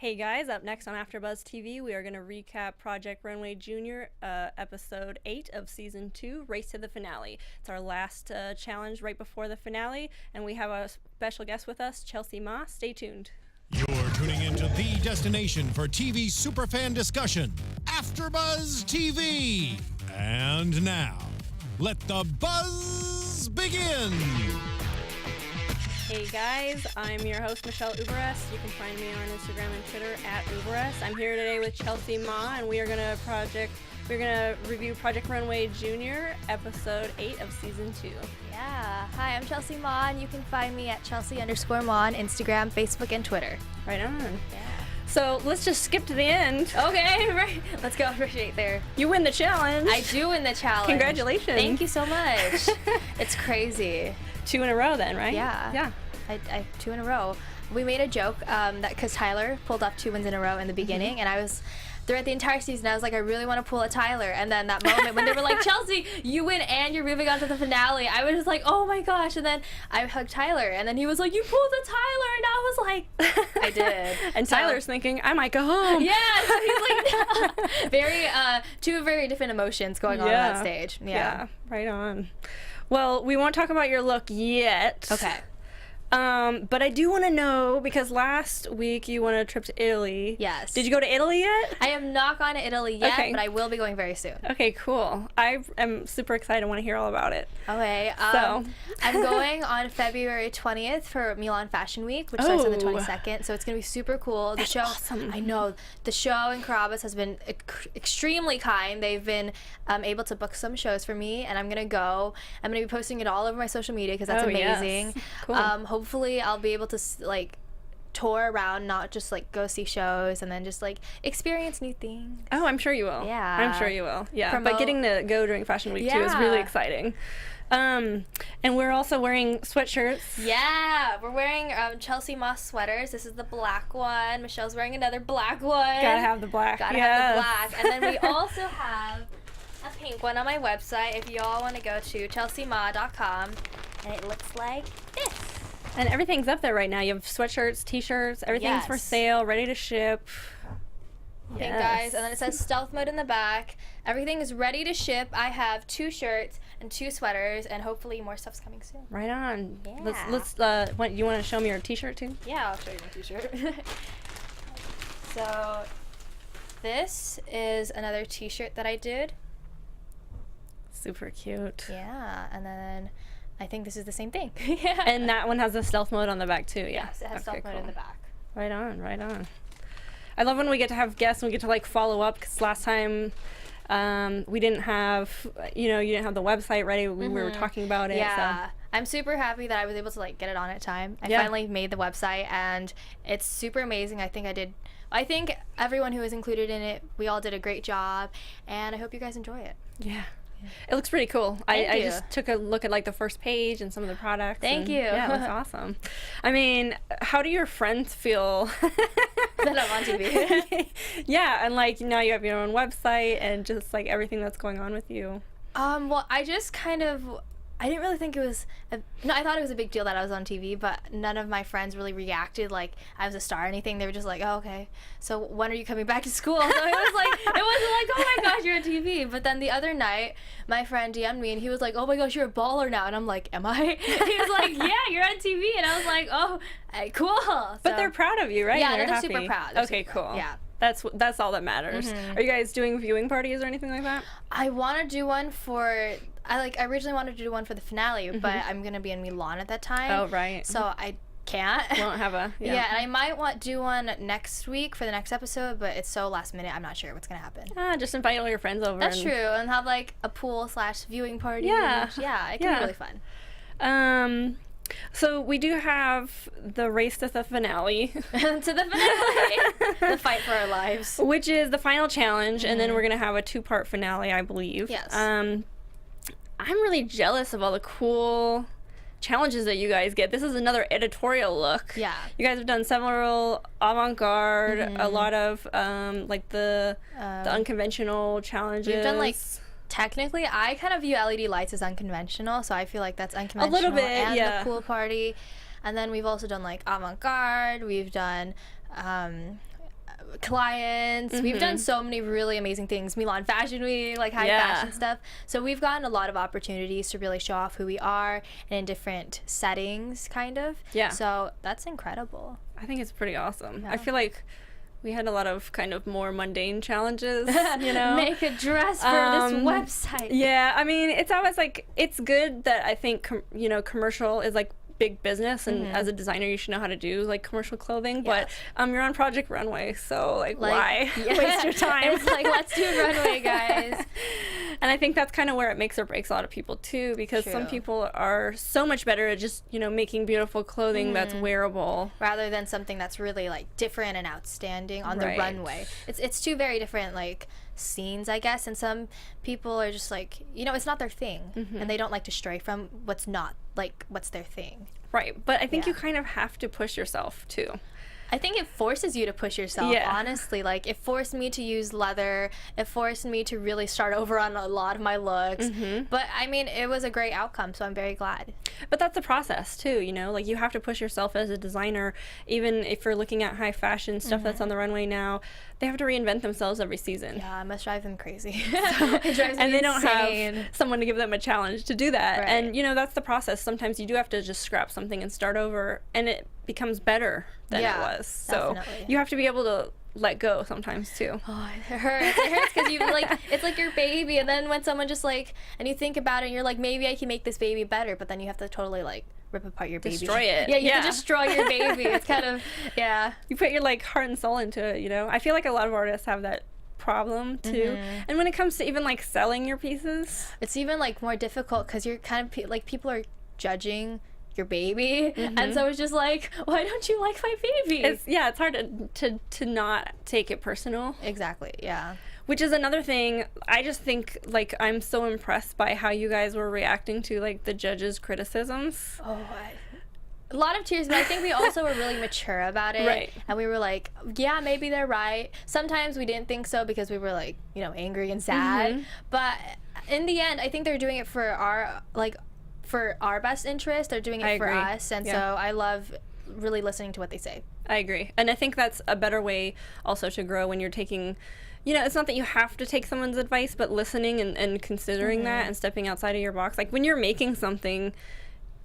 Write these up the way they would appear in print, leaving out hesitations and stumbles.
Hey guys, up next on AfterBuzz TV, we are going to recap Project Runway Junior, episode 8 of season 2, Race to the Finale. It's our last challenge right before the finale, and we have a special guest with us, Chelsea Ma. Stay tuned. You're tuning into the destination for TV superfan discussion, AfterBuzz TV. And now, let the buzz begin. Hey guys, I'm your host, Michelle Uberreste. You can find me on Instagram and Twitter at Uberreste. I'm here today with Chelsea Ma, and we are gonna review Project Runway Junior, episode 8 of season 2. Yeah. Hi, I'm Chelsea Ma, and you can find me at Chelsea_Ma on Instagram, Facebook, and Twitter. Right on. Yeah. So let's just skip to the end. Okay, right. Let's go right there. You win the challenge. I do win the challenge. Congratulations. Thank you so much. It's crazy. 2 in a row then, right? Yeah. Yeah. I 2 in a row. We made a joke that because Tyler pulled off 2 wins in a row in the beginning, and I was throughout the entire season, I was like, I really want to pull a Tyler. And then that moment when they were like, Chelsea, you win and you're moving on to the finale, I was just like, oh my gosh. And then I hugged Tyler, and then he was like, you pulled a Tyler, and I was like, I did. And Tyler's thinking, I might go home. Yeah, so he's like, two very different emotions going on that stage. Yeah, right on. Well, we won't talk about your look yet. Okay. But I do want to know, because last week you went on a trip to Italy. Yes. Did you go to Italy yet? I have not gone to Italy yet, Okay. but I will be going very soon. Okay, cool. I am super excited. I want to hear all about it. Okay. So. I'm going on February 20th for Milan Fashion Week, which starts on the 22nd. So it's going to be super cool. That's awesome. I know. The show in Carrabba's has been extremely kind. They've been able to book some shows for me, and I'm going to go. I'm going to be posting it all over my social media because that's amazing. Yes. Cool. Hopefully I'll be able to tour around, not just go see shows, and then just experience new things. Oh, I'm sure you will. Yeah. I'm sure you will. Yeah. Promote. But getting to go during Fashion Week too is really exciting. And we're also wearing sweatshirts. Yeah, we're wearing Chelsea Moss sweaters. This is the black one. Michelle's wearing another black one. Gotta have the black. Gotta have the black. And then we also have a pink one on my website if y'all want to go to chelseama.com, and it looks like this. And everything's up there right now. You have sweatshirts, t-shirts, everything's for sale, ready to ship. Okay, guys, and then it says stealth mode in the back. Everything is ready to ship. I have 2 shirts and 2 sweaters, and hopefully more stuff's coming soon. Right on. Yeah. You want to show me your t-shirt too? Yeah, I'll show you my t-shirt. So this is another t-shirt that I did. Super cute. Yeah, and then I think this is the same thing. Yeah. And that one has a stealth mode on the back too. Yeah. Yes, it has stealth mode in the back. Right on, right on. I love when we get to have guests and we get to follow up, because last time we didn't have, you didn't have the website ready. We were talking about it. Yeah. So. I'm super happy that I was able to get it on at time. I finally made the website, and it's super amazing. I think everyone who was included in it, we all did a great job, and I hope you guys enjoy it. Yeah. It looks pretty cool. I you. just took a look at the first page and some of the products. Thank you. Yeah, it looks awesome. I mean, how do your friends feel that I'm on TV? Yeah, and now you have your own website and just everything that's going on with you. Well, I just I didn't really think it was I thought it was a big deal that I was on TV, but none of my friends really reacted like I was a star or anything. They were just like, oh, okay, so when are you coming back to school? So it wasn't like, oh my gosh, you're on TV. But then the other night, my friend DM'd me, and he was like, oh my gosh, you're a baller now. And I'm like, am I? He was like, yeah, you're on TV. And I was like, oh, cool. But they're proud of you, right? Yeah, they're happy. super proud. Okay, cool. Yeah. That's all that matters. Are you guys doing viewing parties or anything like that? I want to do one for... I originally wanted to do one for the finale, but I'm going to be in Milan at that time. Oh, right. So I can't. Won't have a... Yeah, and I might do one next week for the next episode, but it's so last minute, I'm not sure what's going to happen. Just invite all your friends over. That's true, and have a pool/viewing party. Yeah. Yeah, it can be really fun. So we do have the race to the finale. To the finale. The fight for our lives. Which is the final challenge, and then we're going to have a 2-part finale, I believe. Yes. I'm really jealous of all the cool challenges that you guys get. This is another editorial look. Yeah. You guys have done several avant-garde, a lot of the unconventional challenges. We've done technically, I kind of view LED lights as unconventional, so I feel like that's unconventional. A little bit, and yeah. the pool party. And then we've also done avant-garde. We've done clients. We've done so many really amazing things. Milan Fashion Week, like high fashion stuff. So we've gotten a lot of opportunities to really show off who we are and in different settings, kind of. Yeah. So that's incredible. I think it's pretty awesome. Yeah. I feel like we had a lot of kind of more mundane challenges, you know. Make a dress for this website. Yeah, I mean, it's always like, it's good that I think, commercial is like big business, and as a designer you should know how to do like commercial clothing, but you're on Project Runway, so like why waste your time? It's like, let's do runway, guys. And I think that's kind of where it makes or breaks a lot of people too, because some people are so much better at just making beautiful clothing that's wearable rather than something that's really like different and outstanding on the runway. It's two very different like scenes, I guess, and some people are just like, it's not their thing, and they don't like to stray from what's their thing. Right, but I think you kind of have to push yourself too. I think it forces you to push yourself, honestly. Like, it forced me to use leather. It forced me to really start over on a lot of my looks. But, I mean, it was a great outcome, so I'm very glad. But that's a process, too, Like, you have to push yourself as a designer. Even if you're looking at high fashion stuff that's on the runway now, they have to reinvent themselves every season. Yeah, it must drive them crazy. It drives me and they don't insane. have someone to give them a challenge to do that. Right. And, that's the process. Sometimes you do have to just scrap something and start over, and it becomes better than it was. So definitely. you have to be able to let go sometimes too. Oh, it hurts. It hurts because you it's like your baby, and then when someone just and you think about it, and you're like, maybe I can make this baby better, but then you have to totally rip apart your baby. Destroy it. Yeah, you have to destroy your baby. It's kind of, You put your heart and soul into it, I feel like a lot of artists have that problem too. And when it comes to even selling your pieces, it's even more difficult because you're kind of people are judging your baby, and so it's just like, why don't you like my baby? It's hard to not take it personal. Exactly. Yeah. Which is another thing. I just think I'm so impressed by how you guys were reacting to the judges' criticisms. Oh, a lot of tears, but I think we also were really mature about it. Right. And we were like, yeah, maybe they're right. Sometimes we didn't think so because we were angry and sad. But in the end, I think they're doing it for our best interest. They're doing it for us, and so I love really listening to what they say. I agree, and I think that's a better way also to grow when you're taking, it's not that you have to take someone's advice, but listening and considering that and stepping outside of your box. Like when you're making something,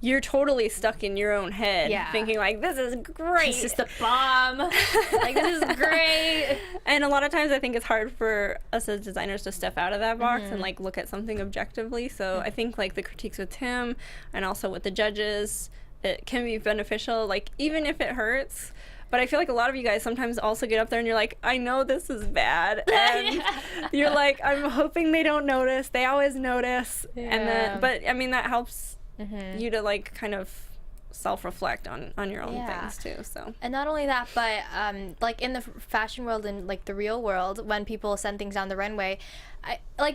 you're totally stuck in your own head, thinking this is great. This is the bomb. This is great. And a lot of times I think it's hard for us as designers to step out of that box and look at something objectively. So I think the critiques with Tim and also with the judges, it can be beneficial, even if it hurts. But I feel like a lot of you guys sometimes also get up there and you're like, I know this is bad. And you're like, I'm hoping they don't notice. They always notice. Yeah. And then, but I mean, that helps you to kind of self-reflect on your own things too. So, and not only that, but in the fashion world and the real world, when people send things down the runway,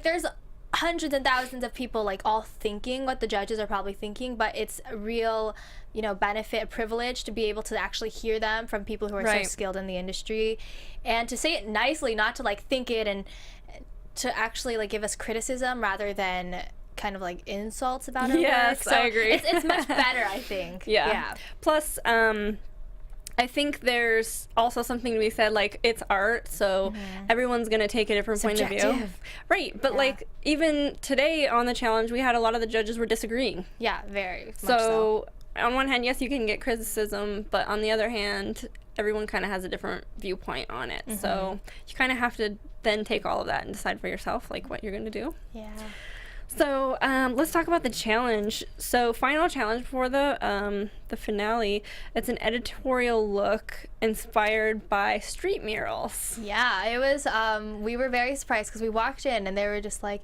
there's hundreds and thousands of people all thinking what the judges are probably thinking, but it's a real benefit, privilege to be able to actually hear them from people who are so skilled in the industry, and to say it nicely, not to think it, and to actually give us criticism rather than kind of insults about our work. So I agree. It's much better, I think. Yeah. Plus, I think there's also something to be said, it's art, so everyone's going to take a different point of view. Right, but even today on the challenge, we had a lot of the judges were disagreeing. Yeah, very much so. On one hand, yes, you can get criticism, but on the other hand, everyone kind of has a different viewpoint on it. So you kind of have to then take all of that and decide for yourself, what you're going to do. Yeah. So let's talk about the challenge. So final challenge before the finale. It's an editorial look inspired by street murals. Yeah, it was. We were very surprised because we walked in and they were just like,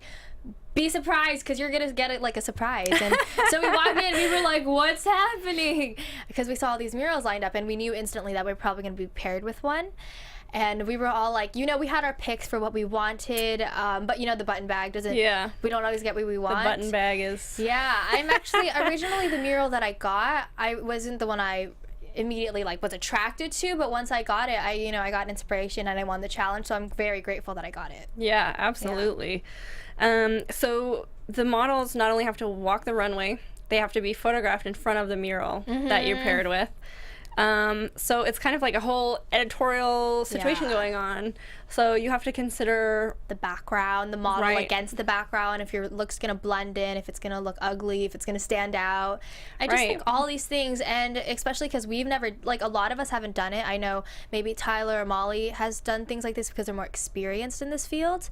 be surprised because you're gonna get it like a surprise. And so we walked in and we were like, what's happening? Because we saw all these murals lined up and we knew instantly that we were probably gonna be paired with one. And we were all like, we had our picks for what we wanted, but the button bag doesn't, we don't always get what we want. The button bag is... Yeah, I'm actually, originally the mural that I got, I wasn't the one I immediately was attracted to, but once I got it, I got inspiration and I won the challenge, so I'm very grateful that I got it. Yeah, absolutely. Yeah. So the models not only have to walk the runway, they have to be photographed in front of the mural that you're paired with. So it's kind of like a whole editorial situation Yeah. going on. So you have to consider The background, the model Right. against the background, if your look's gonna blend in, if it's gonna look ugly, if it's gonna stand out. I just Right. think all these things, and especially because we've never, like, a lot of us haven't done it. I know maybe Tyler or Molly has done things like this because they're more experienced in this field.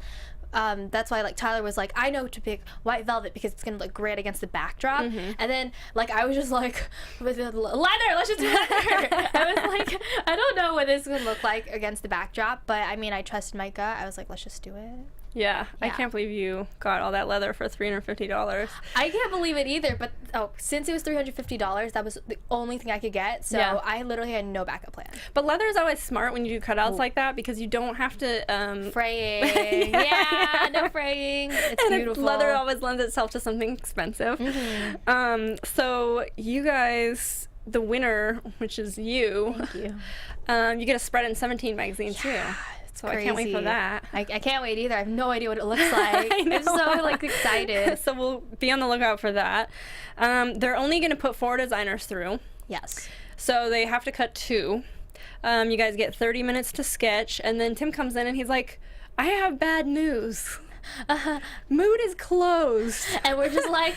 That's why, like, Tyler was like, I know to pick white velvet because it's gonna look great against the backdrop. And then, like, I was just like, with the leather, let's just do leather. I was like, I don't know what this would look like against the backdrop, but I mean, I trusted my gut. I was like, let's just do it. Yeah, I Yeah. can't believe you got all that leather for $350. I can't believe it either, but since it was $350, that was the only thing I could get, so Yeah. I literally had no backup plan. But leather is always smart when you do cutouts like that because you don't have to. Fraying, yeah, no fraying. It's and beautiful. leather always lends itself to something expensive. So you guys, the winner, which is you, Thank you. You get a spread in 17 magazine too. So I can't wait for Crazy. that. I can't wait either. I have no idea what it looks like. I'm so like excited. So we'll be on the lookout for that. They're only going to put 4 designers through. Yes. So they have to cut 2. You guys get 30 minutes to sketch, and then Tim comes in and he's like, I have bad news. Mood is closed. And we're just like,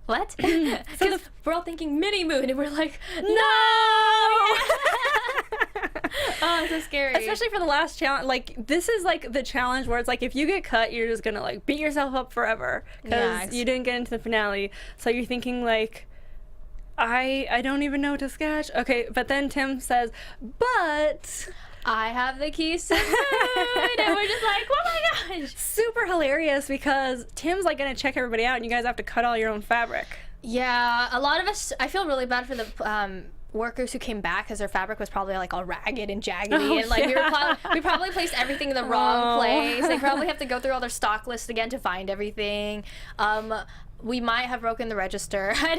what? Because we're all thinking mini moon, and we're like, no! Oh, it's so scary. Especially for the last challenge. Like, this is like the challenge where it's like, if you get cut, you're just going to like beat yourself up forever because Yeah, you didn't get into the finale. So you're thinking like, I don't even know what to sketch. Okay, but then Tim says, but I have the keys to the moon, and we're just like, oh my gosh. super hilarious because Tim's like going to check everybody out and you guys have to cut all your own fabric. Yeah, a lot of us, I feel really bad for the workers who came back because their fabric was probably like all ragged and jaggedy, and like we probably placed everything in the wrong place. They probably have to go through all their stock lists again to find everything. We might have broken the register. I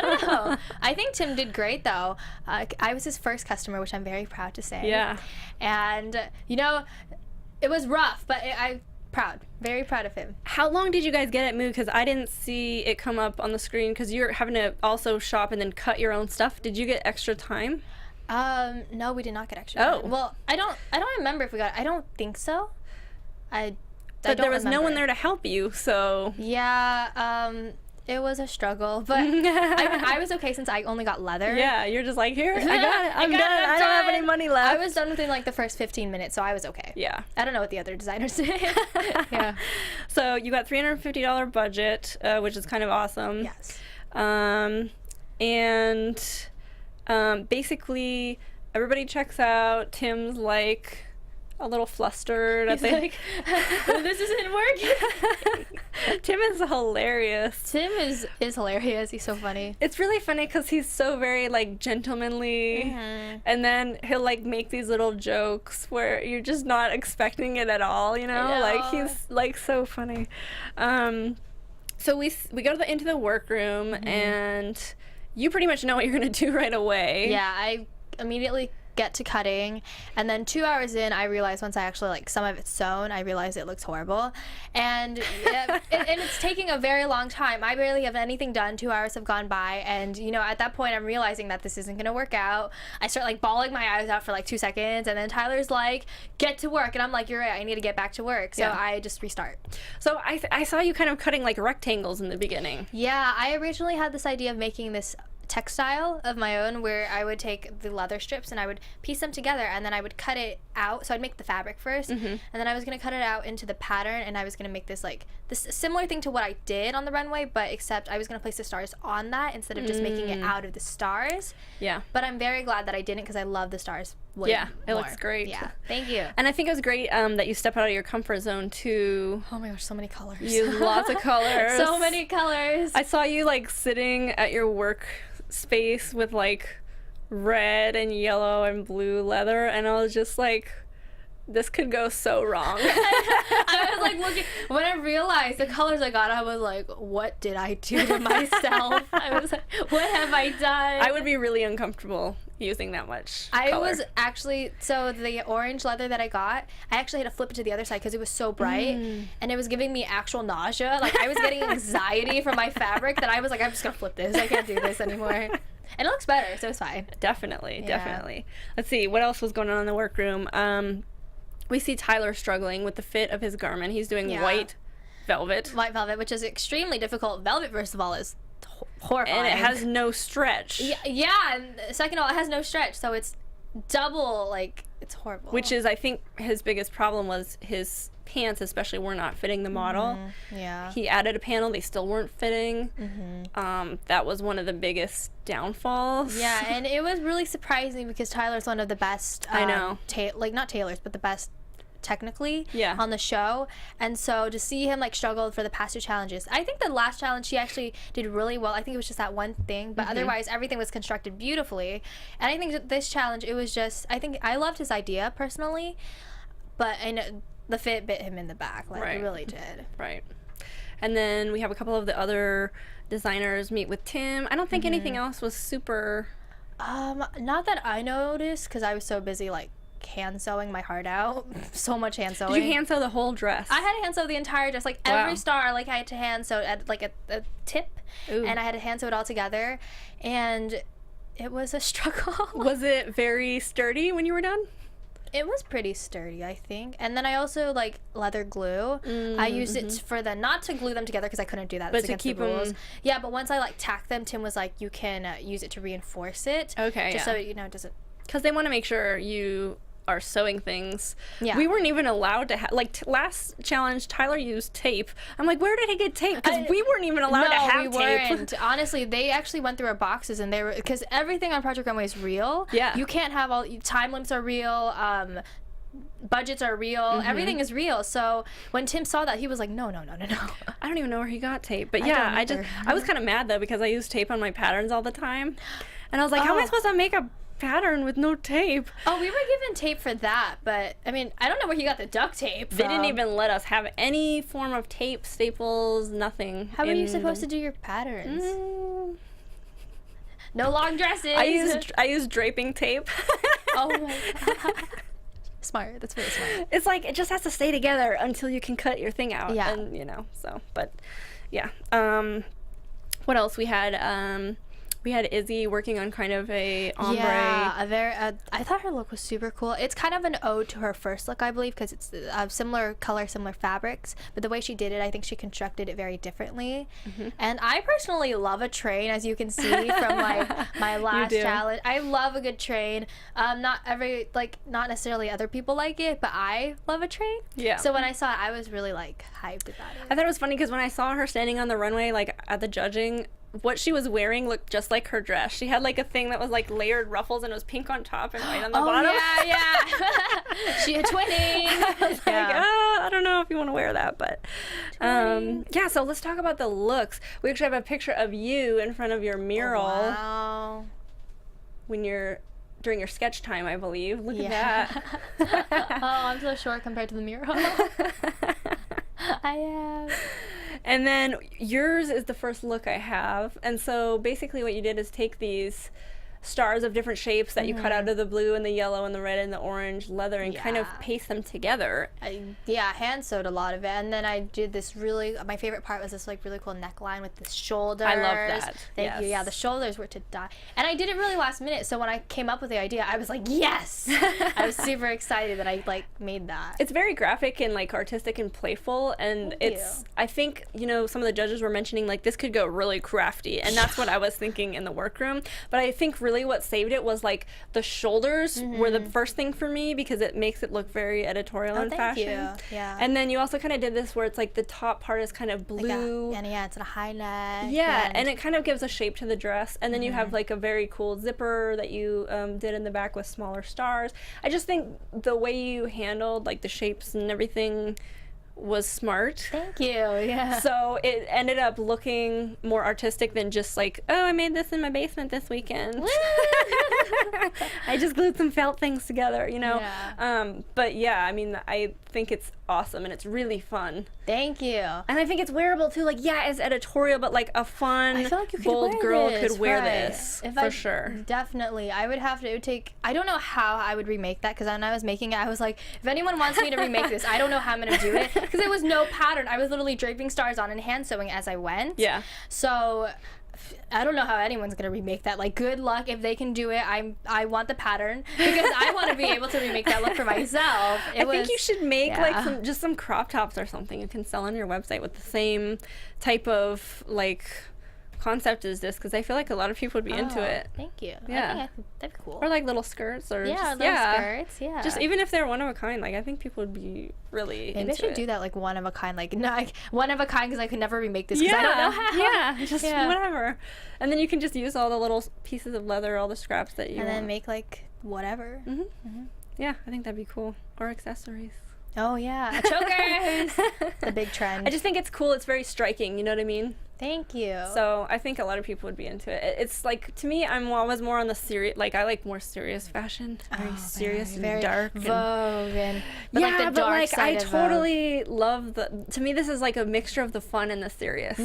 don't know. I think Tim did great though. I was his first customer, which I'm very proud to say. Yeah. And you know, it was rough, but I'm proud, very proud of him. How long did you guys get at Mood? Because I didn't see it come up on the screen because you're having to also shop and then cut your own stuff. Did you get extra time? No, we did not get extra. Oh. time. Well, I don't remember if we got. I don't think so. But there was no one there to help you, so. Yeah, it was a struggle, but I was okay since I only got leather. Yeah, you're just like, here, I got it, I'm done. I don't have any money left. I was done within like the first 15 minutes, so I was okay. Yeah. I don't know what the other designers did. Yeah. So you got $350 budget, which is kind of awesome. Yes. And basically, everybody checks out. Tim's like a little flustered. He's like, this isn't working. Tim is hilarious. Tim is hilarious. He's so funny. It's really funny because he's so very like gentlemanly, and then he'll like make these little jokes where you're just not expecting it at all. You know, like he's like so funny. So we go to into the workroom, and you pretty much know what you're gonna do right away. Yeah, I immediately get to cutting, and then 2 hours in, I realized once I actually like some of it's sewn, I realized it looks horrible, and and it's taking a very long time. I barely have anything done. 2 hours have gone by, and you know, at that point, I'm realizing that this isn't gonna work out. I start like bawling my eyes out for like 2 seconds, and then Tyler's like, "Get to work," and I'm like, "You're right. I need to get back to work." So Yeah. I just restart. So I saw you kind of cutting like rectangles in the beginning. Yeah, I originally had this idea of making this textile of my own where I would take the leather strips and I would piece them together, and then I would cut it out. So I'd make the fabric first, and then I was going to cut it out into the pattern, and I was going to make this like this similar thing to what I did on the runway, but except I was going to place the stars on that instead of just making it out of the stars. Yeah. But I'm very glad that I didn't, because I love the stars way Yeah, it more. looks great. Yeah, thank you. And I think it was great that you step out of your comfort zone too. Oh my gosh, so many colors. Use lots of colors. So many colors. I saw you like sitting at your work space with like red and yellow and blue leather, and I was just like, this could go so wrong. I was like looking, when I realized the colors I got, I was like, what did I do to myself? I was like, what have I done? I would be really uncomfortable using that much I color. was actually, so the orange leather that I got, I actually had to flip it to the other side because it was so bright and it was giving me actual nausea. Like I was getting anxiety from my fabric that I was like, I'm just gonna flip this. I can't do this anymore. And it looks better, so it's fine. Definitely, Yeah. definitely. Let's see, what else was going on in the workroom? We see Tyler struggling with the fit of his garment. He's doing white velvet. White velvet, which is extremely difficult. Velvet, first of all, is horrifying. And it has no stretch. Yeah, and second of all, it has no stretch, so it's double, like, it's horrible. Which is, I think, his biggest problem was his pants, especially, were not fitting the model. Yeah. He added a panel, they still weren't fitting. That was one of the biggest downfalls. Yeah, and it was really surprising because Tyler's one of the best, I know. like, not tailors, but the best technically Yeah. on the show. And so to see him like struggle for the past two challenges, I think the last challenge he actually did really well. I think it was just that one thing, but otherwise everything was constructed beautifully. And I think that this challenge, it was just, I think I loved his idea personally, but the fit bit him in the back, like Right. it really did. Right. And then we have a couple of the other designers meet with Tim. I don't think anything else was super... Not that I noticed, because I was so busy like hand sewing my heart out. So much hand sewing. Did you hand sew the whole dress? I had to hand sew the entire dress, like every star. Like I had to hand sew at like a tip, Ooh. and I had to hand sew it all together, and it was a struggle. Was it very sturdy when you were done? It was pretty sturdy, I think. And then I also like leather glue. I used it for not to glue them together because I couldn't do that. But It's to against keep the rules. 'em- Yeah, but once I like tacked them, Tim was like, you can use it to reinforce it. Okay, Just yeah. so you know it doesn't. Because they want to make sure you are sewing things. Yeah. We weren't even allowed to have, like, last challenge, Tyler used tape. I'm like, where did he get tape? Because we weren't even allowed to have we tape. weren't. Honestly, they actually went through our boxes and they were, because everything on Project Runway is real. Yeah. You can't have time limits are real. Budgets are real. Everything is real. So when Tim saw that, he was like, no. I don't even know where he got tape. But I yeah, don't either. I was kind of mad, though, because I used tape on my patterns all the time. And I was like, how am I supposed to make a pattern with no tape? Oh, we were given tape for that, but I mean, I don't know where he got the duct tape They didn't from. even let us have any form of tape, staples, nothing. How are you supposed to do your patterns? to? No long dresses. I used draping tape. Oh my god. Smart. That's very smart. It's like it just has to stay together until you can cut your thing out. Yeah. And so but yeah. What else we had? We had Izzy working on kind of a ombre. Yeah, I thought her look was super cool. It's kind of an ode to her first look, I believe, because it's similar color, similar fabrics. But the way she did it, I think she constructed it very differently. And I personally love a train, as you can see from my last do. challenge. I love a good train. Not necessarily other people like it, but I love a train. Yeah. So when I saw it, I was really like hyped about I it. thought it was funny because when I saw her standing on the runway, like at the judging, what she was wearing looked just like her dress. She had like a thing that was like layered ruffles and it was pink on top and white on the bottom. yeah. She had twinning. Like, I don't know if you want to wear that, but yeah. So let's talk about the looks. We actually have a picture of you in front of your mural Wow. when you're during your sketch time, I believe. Look at Yeah. that. Oh, I'm so short compared to the mural. I am. And then yours is the first look I have. And so basically what you did is take these stars of different shapes that you cut out of the blue and the yellow and the red and the orange leather and kind of Yeah. paste them together. Yeah, hand sewed a lot of it, and then I did this really. My favorite part was this like really cool neckline with the shoulders. I love that. Thank you. Yes. Yeah, the shoulders were to die, and I did it really last minute. So when I came up with the idea, I was like, yes! I was super excited that I like made that. It's very graphic and like artistic and playful, and Thank it's you. I think some of the judges were mentioning like this could go really crafty, and that's what I was thinking in the workroom. But I think really what saved it was like the shoulders were the first thing for me because it makes it look very editorial in thank fashion. you. Yeah. And then you also kind of did this where it's like the top part is kind of blue. And yeah, it's in a high neck. Yeah, and it kind of gives a shape to the dress. And then you have like a very cool zipper that you did in the back with smaller stars. I just think the way you handled like the shapes and everything was smart. Thank you. Yeah. So it ended up looking more artistic than just like, oh, I made this in my basement this weekend. I just glued some felt things together, you know? Yeah. But yeah, I mean, I think it's awesome and it's really fun. Thank you. And I think it's wearable too. Like, yeah, it's editorial, but like a fun, I feel like you could bold wear girl this, could wear right. this If for I- sure. Definitely. I would have to take, I don't know how I would remake that, because when I was making it, I was like, if anyone wants me to remake this, I don't know how I'm going to do it, because there was no pattern. I was literally draping stars on and hand sewing as I went. Yeah. So I don't know how anyone's going to remake that. Like, good luck if they can do it. I want the pattern, because I want to be able to remake that look for myself. I think you should make yeah. like just some crop tops or something you can sell on your website with the same type of like concept as this, because I feel like a lot of people would be into it. Thank you. Yeah. That'd be cool. Or like little skirts or yeah, just, little yeah. skirts. Yeah. Just even if they're one of a kind, like I think people would be really Maybe into I should it. do that, like one of a kind, like no, like one of a kind, because I could never remake this, because I don't know how. Yeah, just Yeah. whatever. And then you can just use all the little pieces of leather, all the scraps that you And want. then make like whatever. Yeah, I think that'd be cool. Or accessories. Oh yeah, chokers. The big trend. I just think it's cool. It's very striking. You know what I mean? Thank you. So I think a lot of people would be into it. It's like, to me, I'm always more on the serious. Like I like more serious fashion. Very serious very and dark. Vogue and but Yeah, like the but dark like side I of Vogue. totally love the. To me, this is like a mixture of the fun and the serious.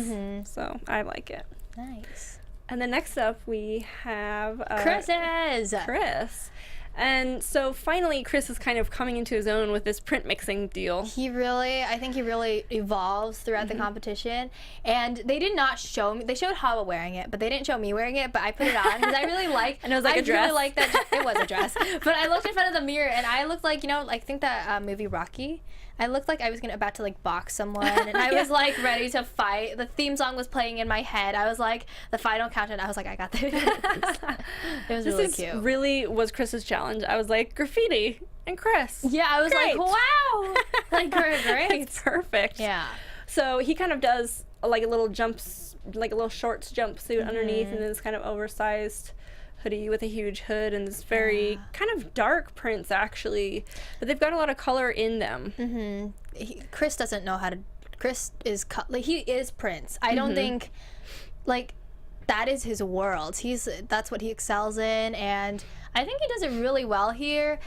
So I like it. Nice. And then next up we have Chris's. Chris. And so finally, Chris is kind of coming into his own with this print mixing deal. I think he really evolves throughout the competition. And they did not show me, they showed Hawa wearing it, but they didn't show me wearing it, but I put it on because I really like, And it was like a dress. I really like that, it was a dress. But I looked in front of the mirror and I looked like, you know, like, I think that movie Rocky, I looked like I was about to like box someone, and I was like ready to fight. The theme song was playing in my head. I was like, the final countdown, I was like, I got this. It was really cute. Really was Chris's challenge. I was like, graffiti and Chris. Yeah, I was Great. like, wow. Like, great. It's perfect. Yeah. So he kind of does like a little like a little shorts jumpsuit underneath, and then this kind of oversized hoodie with a huge hood, and this very kind of dark prints actually, but they've got a lot of color in them. Chris doesn't know how to. Chris is like, he is Prince. I don't think like that is his world. That's what he excels in, and I think he does it really well here.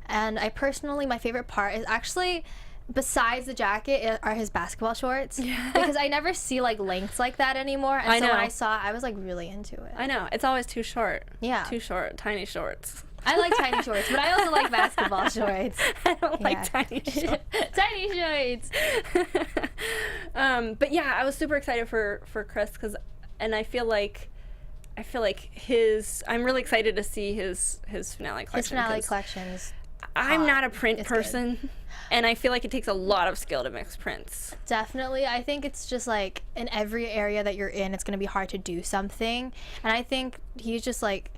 And I personally, my favorite part is actually, besides the jacket, are his basketball shorts. Because I never see like lengths like that anymore. And I so when know. I saw it, I was like really into it. I know, it's always too short. Yeah. Too short, tiny shorts. I like tiny shorts, but I also like basketball shorts. I don't like Yeah. tiny shorts. Tiny shorts. But yeah, I was super excited for Chris, and I feel like I'm really excited to see his finale collection. His finale 'cause collection is I'm not a print It's person, and I feel like it takes a lot of skill to mix prints. definitely. I think it's just like in every area that you're in, it's gonna be hard to do something. And I think he's just like,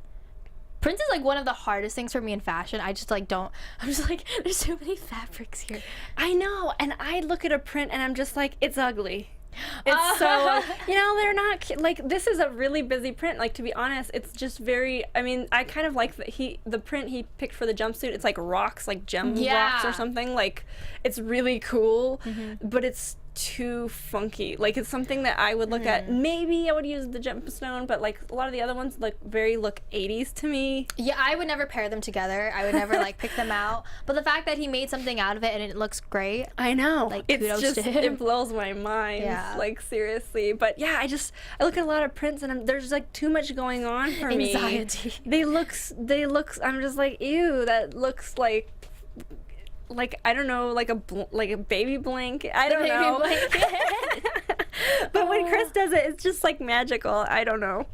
Prince is like one of the hardest things for me in fashion. I just like don't. I'm just like, there's so many fabrics here. I know, and I look at a print and I'm just like, it's ugly. It's so, they're not like, this is a really busy print. Like, to be honest, it's just very, I mean, I kind of like the print he picked for the jumpsuit. It's like rocks, like gem rocks or something. Like, it's really cool, but it's too funky. Like, it's something that I would look at. Maybe I would use the gemstone, but like a lot of the other ones look 80s to me. Yeah, I would never pair them together. I would never like pick them out. But the fact that he made something out of it and it looks great. I know. Like, It's kudos just, to him. it blows my mind. Yeah. Like, seriously. But yeah, I look at a lot of prints and there's like too much going on for me. Anxiety. They look, I'm just like, ew, that looks like I don't know, like a baby blanket. I don't know. But when Chris does it, it's just like magical. I don't know.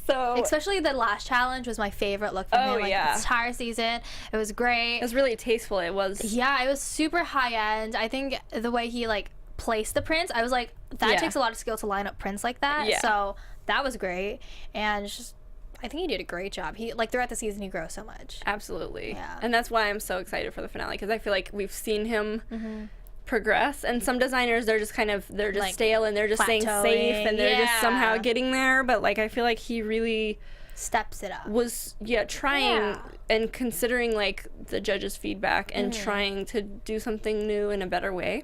So Especially the last challenge was my favorite look from him. Like, yeah. this entire season, it was great. it was really tasteful. It was. Yeah, it was super high end. I think the way he like placed the prints, I was like, that takes a lot of skill to line up prints like that. Yeah. So that was great, and I think he did a great job. He like throughout the season he grows so much. Absolutely. Yeah. And that's why I'm so excited for the finale, because I feel like we've seen him progress, and some designers, they're just Like, stale and they're just staying safe, and they're just yeah. somehow getting there, but like I feel like he really steps it up. was trying and considering like the judges' feedback and trying to do something new in a better way.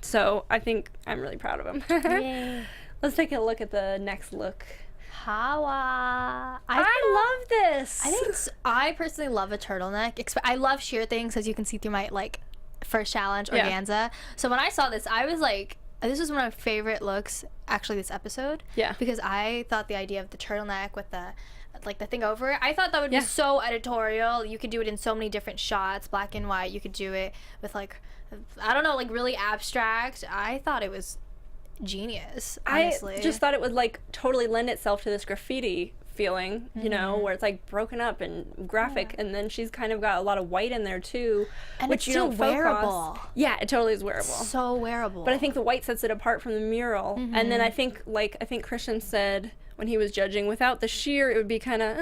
So I think I'm really proud of him. Yay. Let's take a look at the next look. Hawa. I love this. I personally love a turtleneck. I love sheer things, as you can see through my like first challenge organza. So when I saw this, I was like, this was one of my favorite looks actually this episode. Yeah. Because I thought the idea of the turtleneck with the like the thing over it, I thought that would be so editorial. You could do it in so many different shots, black and white. You could do it with like, I don't know, like really abstract. I thought it was genius, honestly. I just thought it would like totally lend itself to this graffiti feeling, you know, where it's like broken up and graphic, and then she's kind of got a lot of white in there too, and which it's still wearable. Yeah, it totally is wearable. So wearable. But I think the white sets it apart from the mural. And then I think Christian said when he was judging, without the sheer, it would be kind of,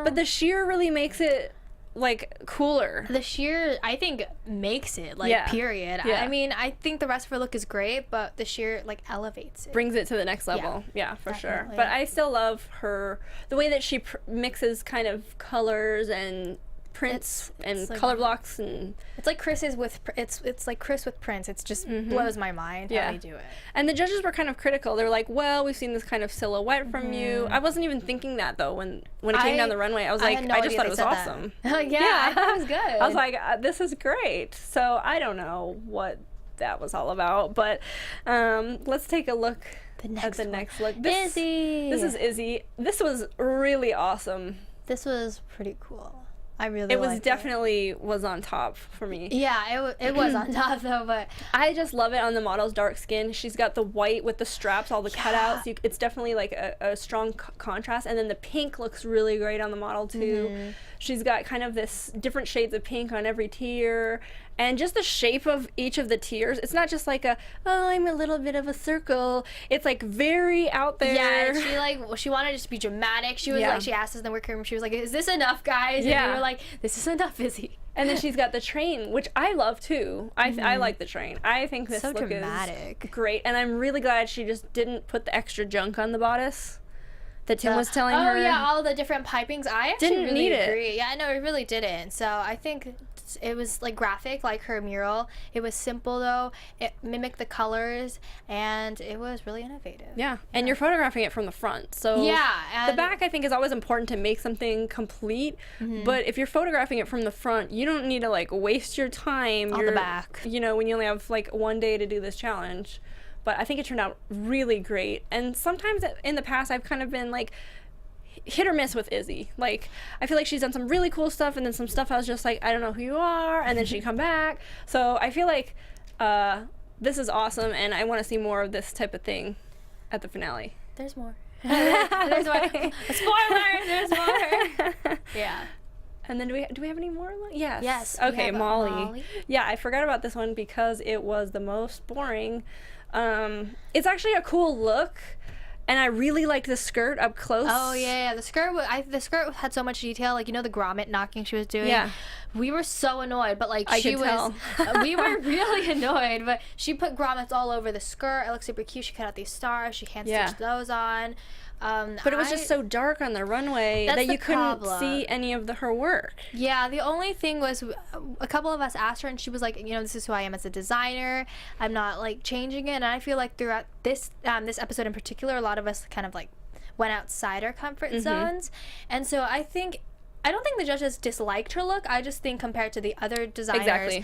but the sheer really makes it like cooler. The sheer, I think, makes it like period. Yeah. I mean, I think the rest of her look is great, but the sheer like elevates it, brings it to the next level. Yeah, for definitely. sure. But I still love the way that she mixes kind of colors and prints and like, color blocks, and it's like Chris's with it's like Chris with prints. It's just blows my mind how they do it. And the judges were kind of critical. They were like, well, we've seen this kind of silhouette from you. I wasn't even thinking that though when it came down the runway. I was like, I just thought it was awesome. I thought it was good. I was like, this is great. So I don't know what that was all about, but let's take a look at the next look. Izzy. This is Izzy. This was really awesome. This was pretty cool. I really it was liked definitely was on top for me. Yeah, it was on top though, but I just love it on the model's dark skin. She's got the white with the straps, all the cutouts. It's definitely like a strong contrast, and then the pink looks really great on the model too. She's got kind of this different shades of pink on every tier, and just the shape of each of the tiers. It's not just like I'm a little bit of a circle. It's like very out there. Yeah, she wanted it to be dramatic. She was like, she asked us in the workroom, she was like, is this enough, guys? And we were like, this is enough, Izzy. And then she's got the train, which I love too. I like the train. I think this look dramatic. Is great, and I'm really glad she just didn't put the extra junk on the bodice that Tim was telling her. Oh yeah, all the different pipings. I actually didn't really need agree. it. Yeah, no, it really didn't. So I think it was like graphic, like her mural. It was simple though. It mimicked the colors, and it was really innovative. Yeah, and you're photographing it from the front, so the back I think is always important to make something complete. But if you're photographing it from the front, you don't need to like waste your time on the back. You know, when you only have like one day to do this challenge. But I think it turned out really great. And sometimes in the past, I've kind of been like hit or miss with Izzy. Like, I feel like she's done some really cool stuff, and then some stuff I was just like, I don't know who you are, and then she'd come back. So I feel like this is awesome, and I want to see more of this type of thing at the finale. There's more. There's more. Spoiler! There's more. Yeah. And then do we have any more? Yes. Yes. Okay, Molly. Yeah, I forgot about this one because it was the most boring. It's actually a cool look, and I really like the skirt up close. Oh yeah, the skirt had so much detail. Like, you know, the grommet knocking she was doing. Yeah. We were so annoyed, but like we were really annoyed. But she put grommets all over the skirt. It looked super cute. She cut out these stars. She hand stitched those on. But it was just so dark on the runway that you couldn't see any of her work. Yeah, the only thing was a couple of us asked her, and she was like, you know, this is who I am as a designer. I'm not like changing it. And I feel like throughout this episode in particular, a lot of us kind of like went outside our comfort zones. And so I don't think the judges disliked her look. I just think compared to the other designers,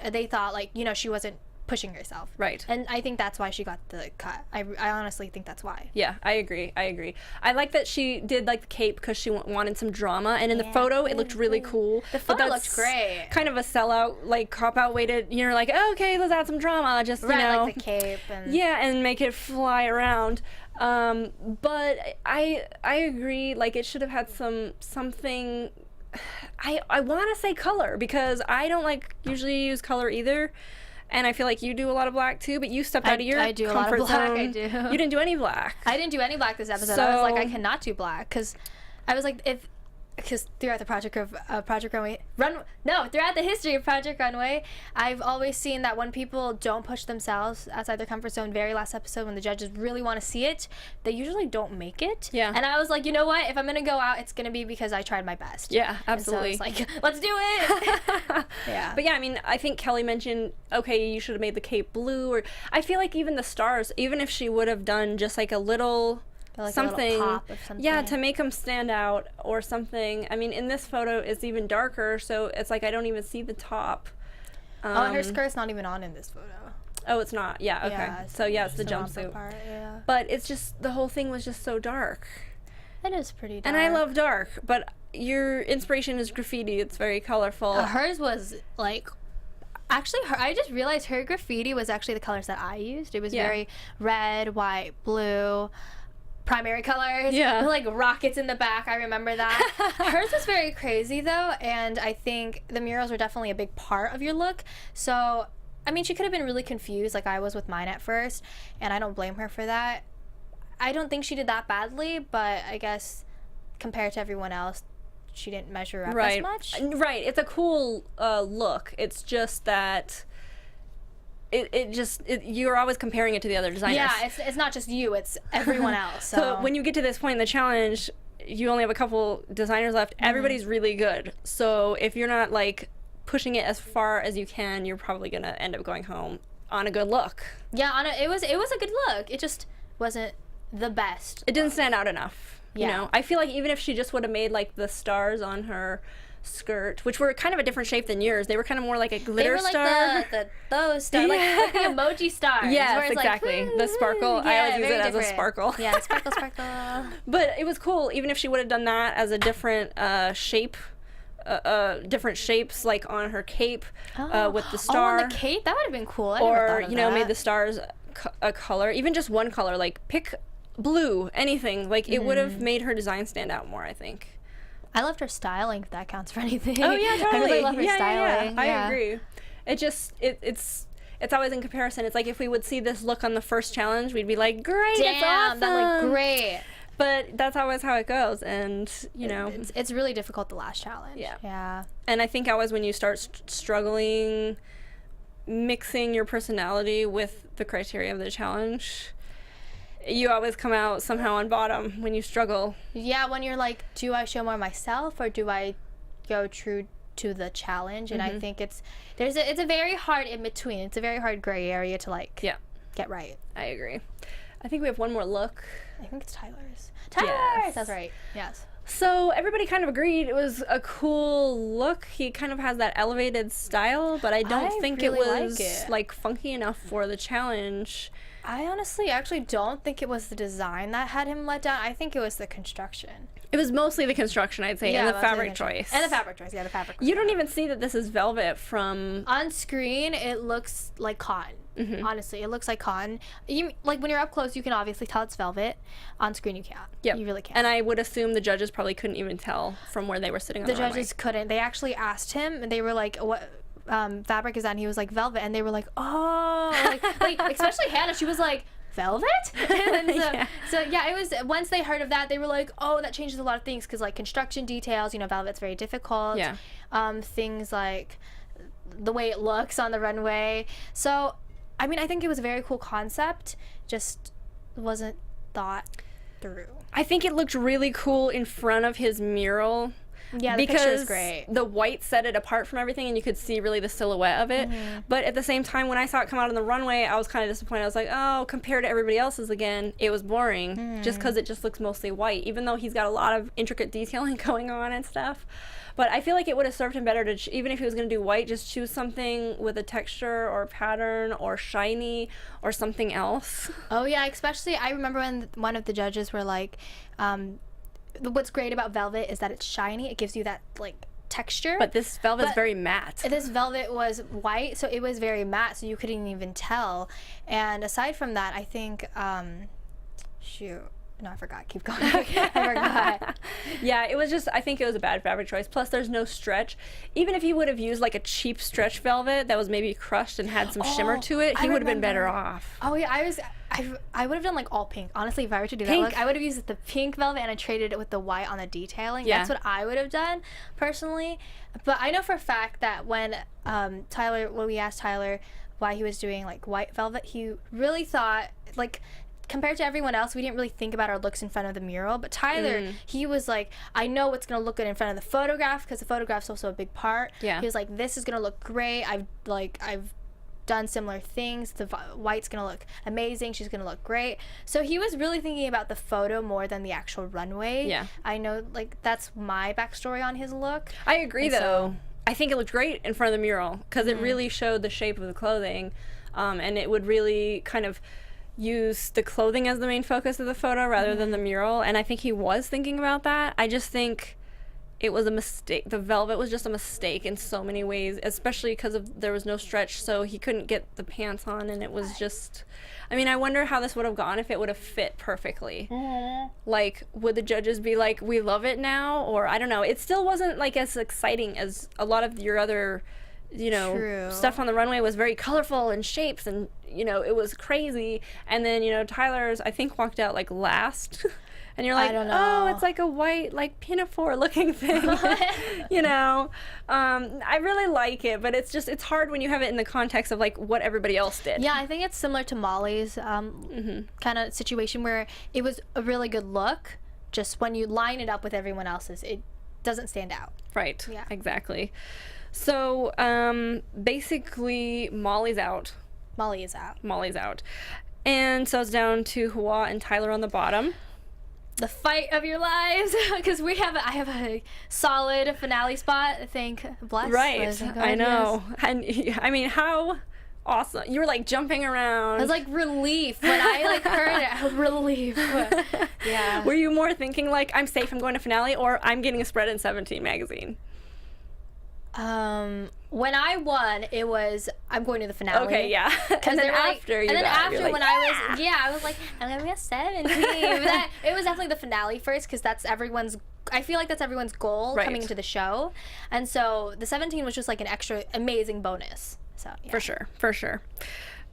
they thought like, you know, she wasn't pushing herself. Right. And I think that's why she got the cut. I honestly think that's why. Yeah, I agree. I like that she did like the cape because she wanted some drama, and in the photo it looked really cool. The photo looked great. Kind of a sellout, like cop-out way to, you're like, oh, okay, let's add some drama, just, you know. like the cape. And and make it fly around. But I agree, like it should have had something. I want to say color, because I don't like usually use color either. And I feel like you do a lot of black too, but you stepped out of your comfort zone. I do a lot of black. I do. You didn't do any black. I didn't do any black this episode. I was like, I cannot do black, because I was like, if because throughout the throughout the history of Project Runway, I've always seen that when people don't push themselves outside their comfort zone, very last episode when the judges really want to see it, they usually don't make it. Yeah. And I was like, you know what? If I'm gonna go out, it's gonna be because I tried my best. Yeah, absolutely. And so it's like, let's do it. Yeah. But yeah, I mean, I think Kelly mentioned, okay, you should have made the cape blue, or I feel like even the stars, even if she would have done just like a little Like something, a little pop of something. yeah, to make them stand out or something. I mean, in this photo, it's even darker, so it's like I don't even see the top. And her skirt's not even on in this photo. Oh, it's not. Yeah, okay. Yeah, so yeah, it's the just an upper jumpsuit. part, yeah. But it's just, the whole thing was just so dark. It is pretty dark. And I love dark, but your inspiration is graffiti. It's very colorful. Hers was like, actually, I just realized her graffiti was actually the colors that I used. It was very red, white, blue, primary colors. Yeah. Like rockets in the back. I remember that. Hers was very crazy though, and I think the murals were definitely a big part of your look. So, I mean, she could have been really confused like I was with mine at first, and I don't blame her for that. I don't think she did that badly, but I guess compared to everyone else, she didn't measure up as much. Right. It's a cool look. It's just that you're always comparing it to the other designers. Yeah, it's not just you, it's everyone else. So when you get to this point in the challenge, you only have a couple designers left. Everybody's really good. So if you're not like pushing it as far as you can, you're probably going to end up going home on a good look. Yeah, it was a good look. It just wasn't the best. It didn't stand out enough. Yeah. You know, I feel like even if she just would have made like the stars on her skirt, which were kind of a different shape than yours, they were kind of more like a glitter star. Those stars, like the emoji stars. Yes, where it's exactly. Like, the sparkle. Yeah, I always use it very as a sparkle. Yeah, sparkle, sparkle. But it was cool, even if she would have done that as a different shape. Different shapes like on her cape with the star. Oh, on the cape? That would have been cool. I never or thought of you know, that. made the stars a color, even just one color, like pick blue, anything. Like it would have made her design stand out more, I think. I loved her styling, if that counts for anything. Oh yeah, totally. I really love her styling. Yeah. I agree. It just it's always in comparison. It's like if we would see this look on the first challenge, we'd be like, great, Damn, it's awesome. that looked great. But that's always how it goes, and you know, it's really difficult the last challenge. Yeah. And I think always when you start struggling, mixing your personality with the criteria of the challenge, you always come out somehow on bottom when you struggle. Yeah, when you're like, do I show more myself or do I go true to the challenge? And I think it's a very hard in between. It's a very hard gray area to like get right. I agree. I think we have one more look. I think it's Tyler's. Yes. That's right. Yes. So everybody kind of agreed it was a cool look. He kind of has that elevated style, but I don't think really it was like it. like funky enough for the challenge. I honestly actually don't think it was the design that had him let down. I think it was the construction. It was mostly the construction, I'd say, and the mostly fabric choice. And the fabric choice, yeah, the fabric. You don't even see that this is velvet from... On screen, it looks like cotton. Honestly, it looks like cotton. Like when you're up close, you can obviously tell it's velvet. On screen, you can't. Yep. You really can't. And I would assume the judges probably couldn't even tell from where they were sitting on the runway. judges couldn't. They actually asked him, and they were like, "What fabric is that?" And he was like, "Velvet." And they were like, "Oh," like especially Hannah. She was like, "Velvet?" And so it was. Once they heard of that, they were like, "Oh, that changes a lot of things," because like construction details, you know, velvet's very difficult. Yeah. Things like the way it looks on the runway. So, I mean, I think it was a very cool concept. Just wasn't thought through. I think it looked really cool in front of his mural. Yeah, the picture is great. The white set it apart from everything, and you could see really the silhouette of it. But at the same time, when I saw it come out on the runway, I was kind of disappointed. I was like, oh, compared to everybody else's, again, it was boring, just because it just looks mostly white, even though he's got a lot of intricate detailing going on and stuff. But I feel like it would have served him better to, even if he was going to do white, just choose something with a texture or pattern or shiny or something else. Oh, yeah, especially I remember when one of the judges were like, what's great about velvet is that it's shiny. It gives you that, like, texture. But this velvet's very matte. This velvet was white, so it was very matte, so you couldn't even tell. And aside from that, I think, shoot. No, I forgot. Keep going. I forgot. Yeah, it was just, I think it was a bad fabric choice. Plus, there's no stretch. Even if he would have used like a cheap stretch velvet that was maybe crushed and had some shimmer to it, he would have been better off. Oh yeah, I would have done like all pink. Honestly, if I were to do that look, I would have used the pink velvet and I traded it with the white on the detailing. Yeah. That's what I would have done personally. But I know for a fact that when we asked Tyler why he was doing like white velvet, he really thought like, compared to everyone else, we didn't really think about our looks in front of the mural. But Tyler, he was like, I know what's going to look good in front of the photograph, because the photograph's also a big part. Yeah. He was like, this is going to look great. I've done similar things. The white's going to look amazing. She's going to look great. So he was really thinking about the photo more than the actual runway. Yeah. I know, like, that's my backstory on his look. I agree, And though. I think it looked great in front of the mural because it really showed the shape of the clothing, and it would really kind of use the clothing as the main focus of the photo rather than the mural. And I think he was thinking about that. I just think it was a mistake. The velvet was just a mistake in so many ways, especially because there was no stretch, so he couldn't get the pants on, and it was just, I mean, I wonder how this would have gone if it would have fit perfectly. Like, would the judges be like, we love it now? Or I don't know. It still wasn't like as exciting as a lot of your other, you know, True. stuff on the runway was very colorful and shapes, and, you know, it was crazy. And then, you know, Tyler's, I think, walked out like last. And you're like, I don't oh, know. it's like a white, like, pinafore looking thing. You know, I really like it, but it's just, it's hard when you have it in the context of like what everybody else did. Yeah, I think it's similar to Molly's kind of situation where it was a really good look. Just when you line it up with everyone else's, it doesn't stand out. Right. Yeah. Exactly. So basically, Molly's out. Molly is out. Molly's out. And so it's down to Hua and Tyler on the bottom. The fight of your lives, because I have a solid finale spot. Thank bless. Right. Thank God, I know. yes. And I mean, how awesome. You were like jumping around. I was like relief when I like heard it. I was relief. Yeah. Were you more thinking like, I'm safe, I'm going to finale, or I'm getting a spread in 17 magazine? When I won, it was I'm going to the finale. Okay, yeah. And then after you and then got it, after you're like, when I was like, I'm gonna be a 17. But it was definitely the finale first, because that's everyone's. I feel like that's everyone's goal coming into the show, and so the 17 was just like an extra amazing bonus. So yeah. For sure.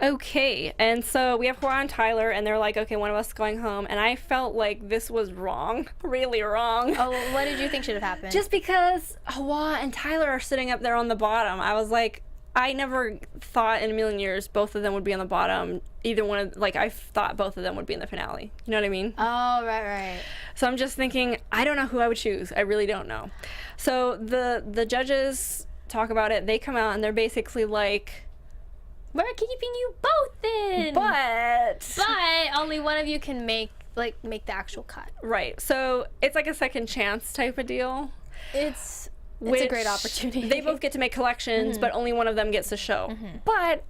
Okay, and so we have Hua and Tyler, and they're like, okay, one of us is going home, and I felt like this was wrong, really wrong. Oh, what did you think should have happened? Just because Hua and Tyler are sitting up there on the bottom, I was like, I never thought in a million years both of them would be on the bottom. Either one of, like, I thought both of them would be in the finale. You know what I mean? Oh, right. So I'm just thinking, I don't know who I would choose. I really don't know. So the judges talk about it. They come out, and they're basically like, we're keeping you both in. But only one of you can make the actual cut. Right. So it's like a second chance type of deal. It's a great opportunity. They both get to make collections, but only one of them gets to show. But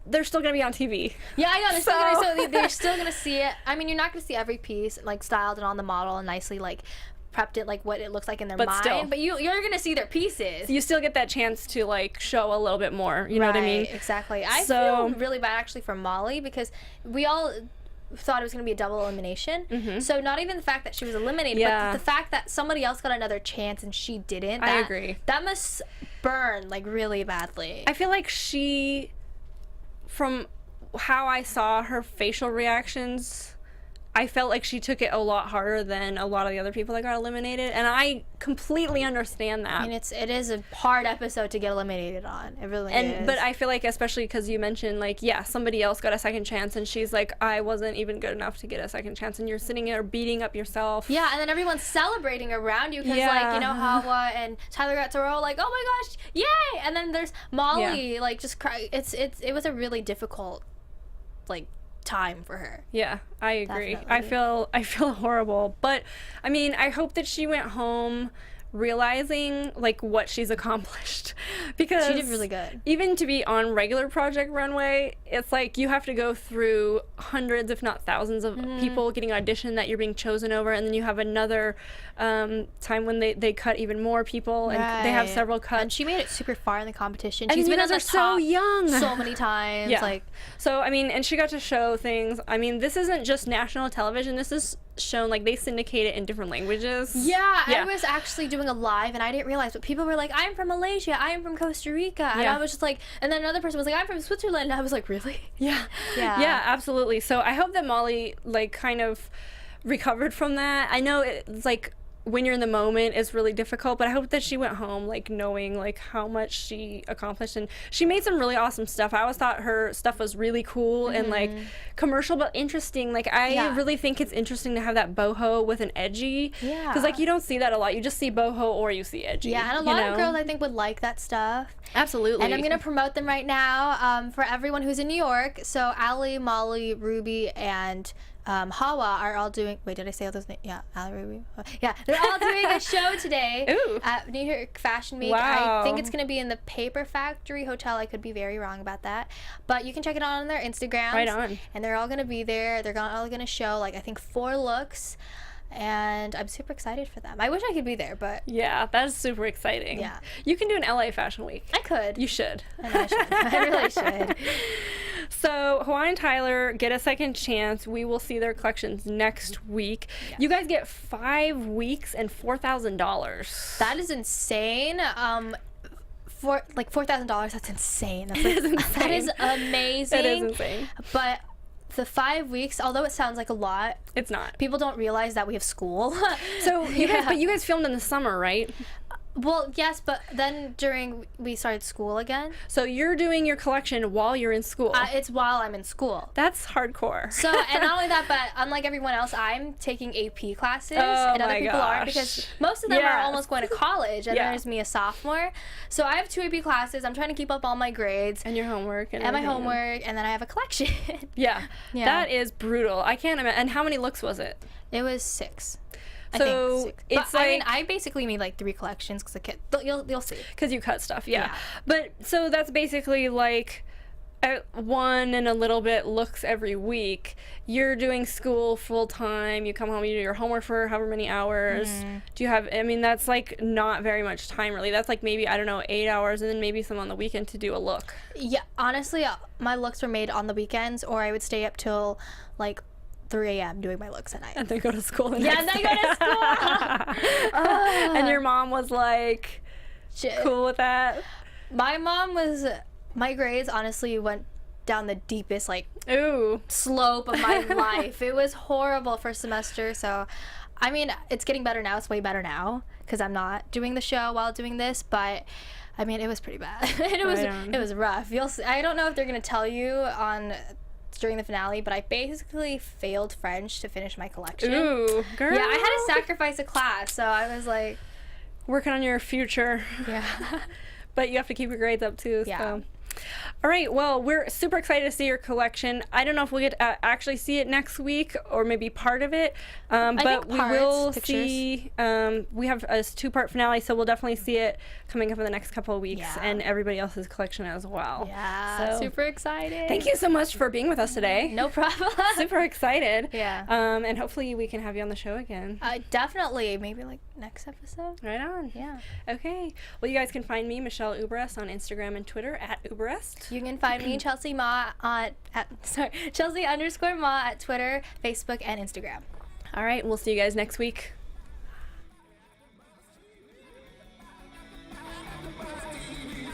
they're still going to be on TV. Yeah, I know. They're still gonna see it. I mean, you're not gonna see every piece like styled and on the model and nicely like prepped it like what it looks like in their mind. Still. But you're gonna see their pieces. You still get that chance to like show a little bit more. You know what I mean? Exactly. I feel really bad actually for Molly, because we all thought it was going to be a double elimination. So not even the fact that she was eliminated, but the fact that somebody else got another chance and she didn't. I agree. That must burn like really badly. I feel like she, from how I saw her facial reactions, I felt like she took it a lot harder than a lot of the other people that got eliminated, and I completely understand that. I mean, it is a hard episode to get eliminated on. It really is. But I feel like, especially because you mentioned, like, yeah, somebody else got a second chance, and she's like, I wasn't even good enough to get a second chance, and you're sitting there beating up yourself. Yeah, and then everyone's celebrating around you because, like, you know, Hawa and Tyler got to roll, like, oh my gosh, yay! And then there's Molly, like, just cry. It was a really difficult, like, time for her. Yeah, I agree. Definitely. I feel horrible, but I mean, I hope that she went home realizing like what she's accomplished, because she did really good. Even to be on regular Project Runway, it's like you have to go through hundreds if not thousands of people getting auditioned that you're being chosen over, and then you have another time when they cut even more people, and they have several cuts, and she made it super far in the competition. And she's been you on guys the are top so young so many times. Yeah. Like, so I mean, and she got to show things. I mean, this isn't just national television, this is shown, like, they syndicate it in different languages. Yeah, I was actually doing a live, and I didn't realize, but people were like, I'm from Malaysia, I'm from Costa Rica, and I was just like, and then another person was like, I'm from Switzerland, and I was like, really? Yeah, absolutely. So I hope that Molly, like, kind of recovered from that. I know it's like, when you're in the moment, it's really difficult, but I hope that she went home, like, knowing, like, how much she accomplished, and she made some really awesome stuff. I always thought her stuff was really cool and, like, commercial but interesting. Like, I really think it's interesting to have that boho with an edgy, because, like, you don't see that a lot. You just see boho or you see edgy. Yeah, and a lot of girls, I think, would like that stuff. Absolutely. And I'm gonna promote them right now for everyone who's in New York. So Allie, Molly, Ruby, and Hawa are all doing. Wait, did I say all those names? Yeah, Allie, Ruby. Yeah, they're all doing a show today at New York Fashion Week. Wow. I think it's gonna be in the Paper Factory Hotel. I could be very wrong about that, but you can check it out on their Instagrams. Right on. And they're all gonna be there. They're all gonna show, like, I think 4 looks. And I'm super excited for them. I wish I could be there, but yeah, that is super exciting. Yeah, you can do an LA Fashion Week. I could. You should. And I should. I really should. So Hawaii and Tyler get a second chance. We will see their collections next week. Yes. You guys get 5 weeks and $4,000. That is insane. For like $4,000, that's insane. That's like, insane. That is amazing. That is insane. But the 5 weeks, although it sounds like a lot, it's not. People don't realize that we have school. So you guys filmed in the summer, right? Well, yes, but then we started school again. So you're doing your collection while you're in school. It's while I'm in school. That's hardcore. So, and not only that, but unlike everyone else, I'm taking AP classes, and other people aren't, because most of them are almost going to college, and there's me, a sophomore. So I have 2 AP classes. I'm trying to keep up all my grades. And your homework. And my homework, and then I have a collection. Yeah. That is brutal. I can't imagine. And how many looks was it? It was 6. So it's but, like, I mean, I basically made like 3 collections because you'll see. Because you cut stuff, yeah. But so that's basically like 1 and a little bit looks every week. You're doing school full time. You come home, you do your homework for however many hours. Do you have? I mean, that's like not very much time really. That's like maybe, I don't know, 8 hours, and then maybe some on the weekend to do a look. Yeah, honestly, my looks were made on the weekends, or I would stay up till like 3 a.m. doing my looks at night. And then go to school the next day. And then go to school. And your mom was like, cool with that? My mom was, my grades honestly went down the deepest, like, slope of my life. It was horrible first semester. So, I mean, it's getting better now. It's way better now because I'm not doing the show while doing this, but I mean, it was pretty bad. It was rough. You'll see. I don't know if they're going to tell you during the finale, but I basically failed French to finish my collection. Ooh, girl. Yeah, I had to sacrifice a class, so I was like, working on your future. Yeah. But you have to keep your grades up too. Yeah. So. All right, well, we're super excited to see your collection. I don't know if we get to actually see it next week or maybe part of it, but we will see. We have a 2-part finale, so we'll definitely see it coming up in the next couple of weeks, and everybody else's collection as well. Yeah, so, super excited. Thank you so much for being with us today. No problem. Super excited. Yeah. And hopefully we can have you on the show again. Definitely. Maybe like next episode. Right on. Yeah. Okay. Well, you guys can find me, Michelle Uberreste, on Instagram and Twitter at Uberreste. You can find me, Chelsea Ma, Chelsea_Ma at Twitter, Facebook, and Instagram. All right. We'll see you guys next week.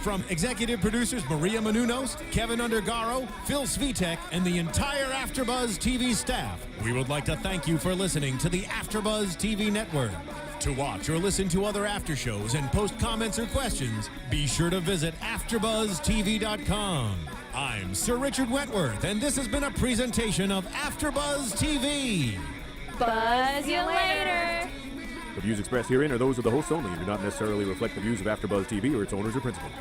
From executive producers Maria Menounos, Kevin Undergaro, Phil Svitek, and the entire AfterBuzz TV staff, we would like to thank you for listening to the AfterBuzz TV network. To watch or listen to other after shows and post comments or questions, be sure to visit AfterBuzzTV.com. I'm Sir Richard Wentworth, and this has been a presentation of AfterBuzz TV. Buzz you later. The views expressed herein are those of the hosts only and do not necessarily reflect the views of AfterBuzz TV or its owners or principals.